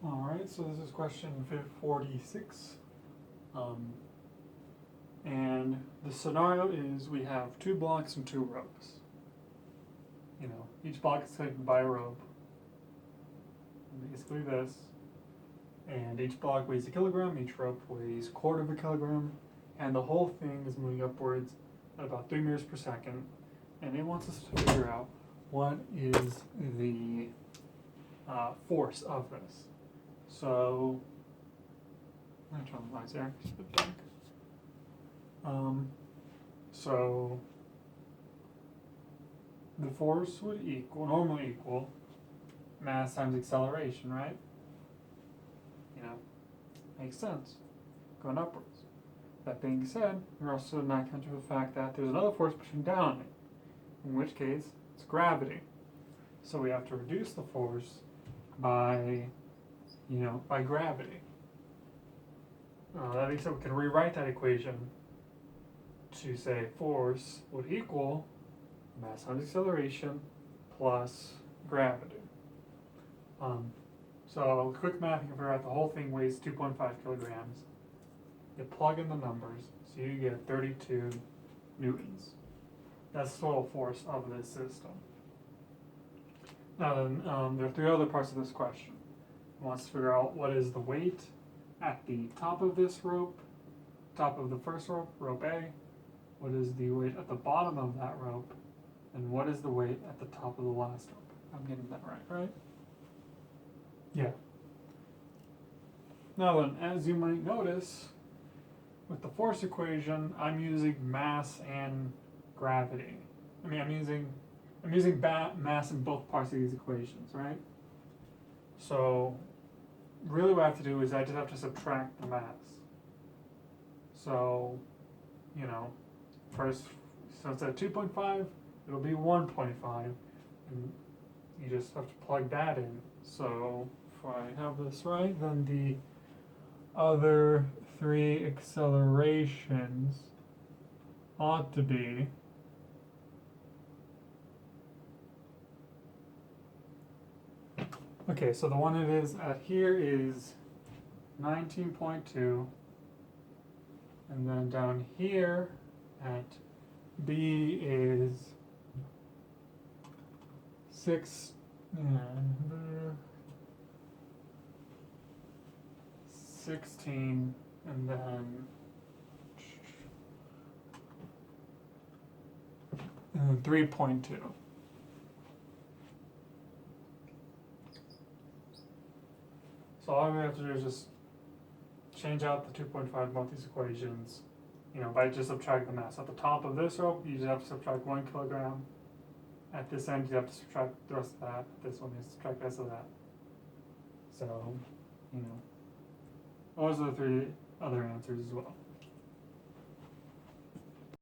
Alright, so this is question 46. And the scenario is we have 2 blocks and 2 ropes. Each block is connected by a rope. Basically this. And each block weighs a kilogram, each rope weighs 1/4 of a kilogram, and the whole thing is moving upwards at about 3 meters per second. And it wants us to figure out what is the force of this. So, I'm gonna turn the lights here, it's a bit dark. So, the force would normally equal mass times acceleration, right? Makes sense, going upwards. That being said, we're also not counting the fact that there's another force pushing down on it, in which case it's gravity. So we have to reduce the force by gravity. That means that we can rewrite that equation to say force would equal mass times acceleration plus gravity. So quick math, you can figure out the whole thing weighs 2.5 kilograms. You plug in the numbers, so you get 32 newtons. That's the total force of this system. Now then, there are 3 other parts of this question. It wants to figure out what is the weight at the top of this rope, top of the first rope, rope A, what is the weight at the bottom of that rope, and what is the weight at the top of the last rope. I'm getting that right? Yeah. Now then, as you might notice, with the force equation, I'm using mass and gravity. I'm using mass in both parts of these equations, right? So, really what I have to do is I just have to subtract the mass. So, first, so instead of 2.5, it'll be 1.5, and you just have to plug that in. So, if I have this right, then the other 3 accelerations ought to be okay, so the one it is at here is 19.2, and then down here at B is 16, and then 3.2. So all we have to do is just change out the 2.5 in both these equations, by just subtracting the mass. At the top of this rope, you just have to subtract 1 kilogram. At this end, you have to subtract the rest of that. This one, you subtract the rest of that. So, those are the 3 other answers as well.